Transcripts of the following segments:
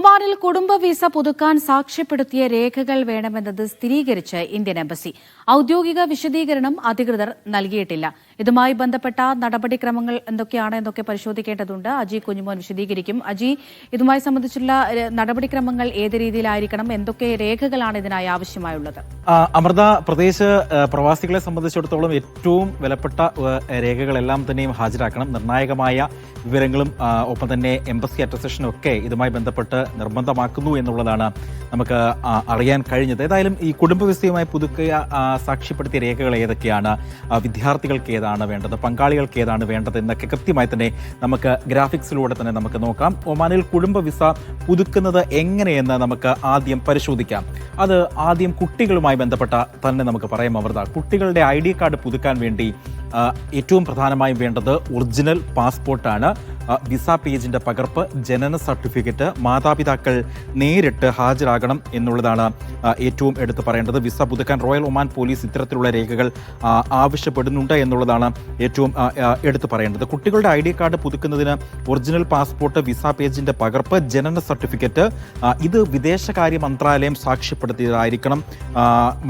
ഒമാനിൽ കുടുംബ വിസ പുതുക്കാൻ സാക്ഷ്യപ്പെടുത്തിയ രേഖകൾ വേണമെന്നത് സ്ഥിരീകരിച്ച് ഇന്ത്യൻ എംബസി. ഔദ്യോഗിക വിശദീകരണം അധികൃതർ നൽകിയിട്ടില്ല. ഇതുമായി ബന്ധപ്പെട്ട നടപടിക്രമങ്ങൾ എന്തൊക്കെ പരിശോധിക്കേണ്ടതുണ്ട്. അജി കുഞ്ഞുമോൻ വിശദീകരിക്കും. അജി, ഇതുമായി സംബന്ധിച്ചുള്ള നടപടിക്രമങ്ങൾ ഏത് രീതിയിലായിരിക്കണം, എന്തൊക്കെ രേഖകളാണ് ഇതിനായി ആവശ്യമായുള്ളത്? അമൃത, പ്രദേശ പ്രവാസികളെ സംബന്ധിച്ചിടത്തോളം ഏറ്റവും വിലപ്പെട്ട രേഖകളെല്ലാം തന്നെയും ഹാജരാക്കണം. നിർണായകമായ വിവരങ്ങളും ഒപ്പം തന്നെ എംബസി അറ്റസ്റ്റേഷനും ഒക്കെ ഇതുമായി ബന്ധപ്പെട്ട് നിർബന്ധമാക്കുന്നു എന്നുള്ളതാണ് നമുക്ക് അറിയാൻ കഴിഞ്ഞത്. ഏതായാലും ഈ കുടുംബ വിസയുമായി പുതുക്കിയ സാക്ഷ്യപ്പെടുത്തിയ രേഖകൾ ഏതൊക്കെയാണ്, വിദ്യാർത്ഥികൾക്ക് ഏതാണ് വേണ്ടത്, പങ്കാളികൾക്ക് ഏതാണ് വേണ്ടത് എന്നൊക്കെ കൃത്യമായി തന്നെ നമുക്ക് ഗ്രാഫിക്സിലൂടെ തന്നെ നമുക്ക് നോക്കാം. ഒമാനിൽ കുടുംബ വിസ പുതുക്കുന്നത് എങ്ങനെയെന്ന് നമുക്ക് ആദ്യം പരിശോധിക്കാം. അത് ആദ്യം കുട്ടികളുമായി ബന്ധപ്പെട്ട തന്നെ നമുക്ക് പറയാം. അമൃത, കുട്ടികളുടെ ID കാർഡ് പുതുക്കാൻ വേണ്ടി ഏറ്റവും പ്രധാനമായും വേണ്ടത് ഒറിജിനൽ പാസ്പോർട്ടാണ്. വിസ പേജിന്റെ പകർപ്പ്, ജനന സർട്ടിഫിക്കറ്റ്, മാതാപിതാക്കൾ നേരിട്ട് ഹാജരാകണം എന്നുള്ളതാണ് ഏറ്റവും എടുത്തു പറയേണ്ടത്. വിസ പുതുക്കാൻ റോയൽ ഒമാൻ പോലീസ് ഇത്തരത്തിലുള്ള രേഖകൾ ആവശ്യപ്പെടുന്നുണ്ട് എന്നുള്ളതാണ് ഏറ്റവും എടുത്തു പറയേണ്ടത്. കുട്ടികളുടെ ID കാർഡ് പുതുക്കുന്നതിന് ഒറിജിനൽ പാസ്പോർട്ട്, വിസ പേജിന്റെ പകർപ്പ്, ജനന സർട്ടിഫിക്കറ്റ് ഇത് വിദേശകാര്യ മന്ത്രാലയം സാക്ഷ്യപ്പെടുത്തിയതായിരിക്കണം.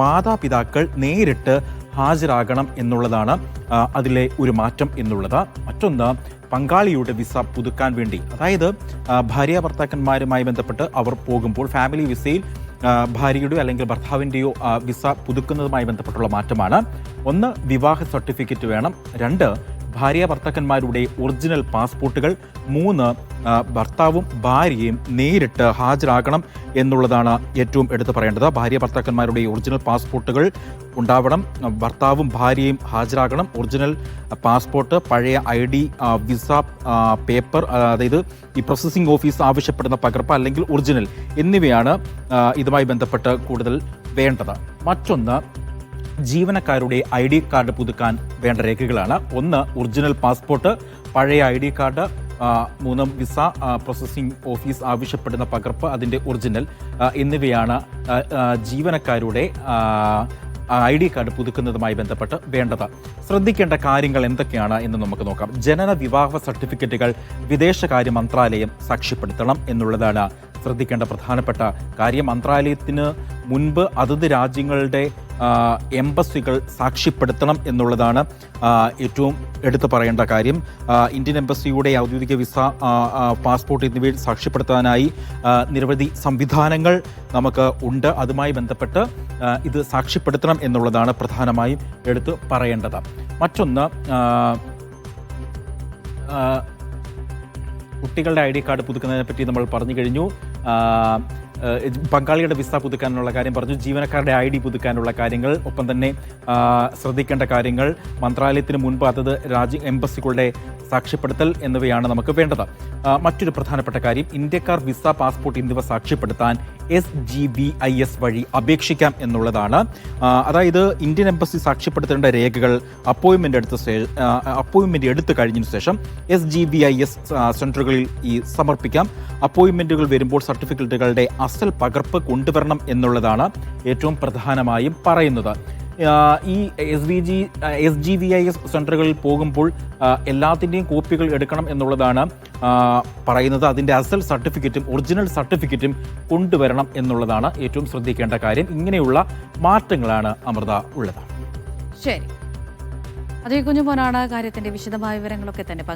മാതാപിതാക്കൾ നേരിട്ട് ഹാജരാകണം എന്നുള്ളതാണ് അതിലെ ഒരു മാറ്റം എന്നുള്ളത്. മറ്റൊന്ന്, പങ്കാളിയുടെ വിസ പുതുക്കാൻ വേണ്ടി, അതായത് ഭാര്യ ഭർത്താക്കന്മാരുമായി ബന്ധപ്പെട്ട് അവർ പോകുമ്പോൾ ഫാമിലി വിസയിൽ ഭാര്യയുടെയോ അല്ലെങ്കിൽ ഭർത്താവിൻ്റെയോ വിസ പുതുക്കുന്നതുമായി ബന്ധപ്പെട്ടുള്ള മാറ്റമാണ്. ഒന്ന്, വിവാഹ സർട്ടിഫിക്കറ്റ് വേണം. രണ്ട്, ഭാര്യ ഭർത്താക്കന്മാരുടെ ഒറിജിനൽ പാസ്പോർട്ടുകൾ. മൂന്ന്, ഭർത്താവും ഭാര്യയും നേരിട്ട് ഹാജരാകണം എന്നുള്ളതാണ് ഏറ്റവും എടുത്തു പറയേണ്ടത്. ഭാര്യ ഭർത്താക്കന്മാരുടെ ഒറിജിനൽ പാസ്പോർട്ടുകൾ ഉണ്ടാവണം, ഭർത്താവും ഭാര്യയും ഹാജരാകണം. ഒറിജിനൽ പാസ്പോർട്ട്, പഴയ ID, വിസ പേപ്പർ, അതായത് ഈ പ്രോസസ്സിംഗ് ഓഫീസ് ആവശ്യപ്പെടുന്ന പകർപ്പ് അല്ലെങ്കിൽ ഒറിജിനൽ എന്നിവയാണ് ഇതുമായി ബന്ധപ്പെട്ട് കൂടുതൽ വേണ്ടത്. മറ്റൊന്ന്, ജീവനക്കാരുടെ ID കാർഡ് പുതുക്കാൻ വേണ്ട രേഖകളാണ്. ഒന്ന്, ഒറിജിനൽ പാസ്പോർട്ട്, പഴയ ID കാർഡ്. മൂന്ന്, വിസ പ്രോസസ്സിംഗ് ഓഫീസ് ആവശ്യപ്പെടുന്ന പകർപ്പ്, അതിൻ്റെ ഒറിജിനൽ എന്നിവയാണ് ജീവനക്കാരുടെ ID കാർഡ് പുതുക്കുന്നതുമായി ബന്ധപ്പെട്ട് വേണ്ടത്. ശ്രദ്ധിക്കേണ്ട കാര്യങ്ങൾ എന്തൊക്കെയാണ് എന്ന് നമുക്ക് നോക്കാം. ജനന വിവാഹ സർട്ടിഫിക്കറ്റുകൾ വിദേശകാര്യ മന്ത്രാലയം സാക്ഷ്യപ്പെടുത്തണം എന്നുള്ളതാണ് ശ്രദ്ധിക്കേണ്ട പ്രധാനപ്പെട്ട കാര്യം. മന്ത്രാലയത്തിന് മുൻപ് അതത് രാജ്യങ്ങളുടെ എംബസികൾ സാക്ഷ്യപ്പെടുത്തണം എന്നുള്ളതാണ് ഏറ്റവും എടുത്തു പറയേണ്ട കാര്യം. ഇന്ത്യൻ എംബസിയുടെ ഔദ്യോഗിക വിസ, പാസ്പോർട്ട് എന്നിവയിൽ സാക്ഷ്യപ്പെടുത്താനായി നിരവധി സംവിധാനങ്ങൾ നമുക്ക് ഉണ്ട്. അതുമായി ബന്ധപ്പെട്ട് ഇത് സാക്ഷ്യപ്പെടുത്തണം എന്നുള്ളതാണ് പ്രധാനമായും എടുത്തു പറയേണ്ടത്. മറ്റൊന്ന്, കുട്ടികളുടെ ID കാർഡ് പുതുക്കുന്നതിനെ പറ്റി നമ്മൾ പറഞ്ഞു കഴിഞ്ഞു. പങ്കാളിയുടെ വിസ പുതുക്കാനുള്ള കാര്യം പറഞ്ഞു. ജീവനക്കാരുടെ ID പുതുക്കാനുള്ള കാര്യങ്ങൾ, ഒപ്പം തന്നെ ശ്രദ്ധിക്കേണ്ട കാര്യങ്ങൾ, മന്ത്രാലയത്തിന് മുൻപ് അതത് എംബസികളുടെ സാക്ഷ്യപ്പെടുത്തൽ എന്നിവയാണ് നമുക്ക് വേണ്ടത്. മറ്റൊരു പ്രധാനപ്പെട്ട കാര്യം, ഇന്ത്യക്കാർ വിസ, പാസ്പോർട്ട് എന്നിവ സാക്ഷ്യപ്പെടുത്താൻ SGVIS വഴി അപേക്ഷിക്കാം എന്നുള്ളതാണ്. അതായത് ഇന്ത്യൻ എംബസി സാക്ഷ്യപ്പെടുത്തേണ്ട രേഖകൾ അപ്പോയിൻമെന്റ് എടുത്തു കഴിഞ്ഞതിന് ശേഷം SGVIS സെന്ററുകളിൽ സമർപ്പിക്കാം. അപ്പോയിൻമെന്റുകൾ വരുമ്പോൾ സർട്ടിഫിക്കറ്റുകളുടെ അസൽ പകർപ്പ് കൊണ്ടുവരണം എന്നുള്ളതാണ് ഏറ്റവും പ്രധാനമായും പറയുന്നത്. ഈ SGVIS സെന്ററുകളിൽ പോകുമ്പോൾ എല്ലാത്തിൻ്റെയും കോപ്പികൾ എടുക്കണം എന്നുള്ളതാണ് പറയുന്നത്. അതിൻ്റെ അസൽ സർട്ടിഫിക്കറ്റും ഒറിജിനൽ സർട്ടിഫിക്കറ്റും കൊണ്ടുവരണം എന്നുള്ളതാണ് ഏറ്റവും ശ്രദ്ധിക്കേണ്ട കാര്യം. ഇങ്ങനെയുള്ള മാറ്റങ്ങളാണ് അമൃത ഉള്ളത്. ശരി, അതേ കുഞ്ഞുമോനാണ് കാര്യത്തിന്റെ വിശദമായ വിവരങ്ങളൊക്കെ തന്നെ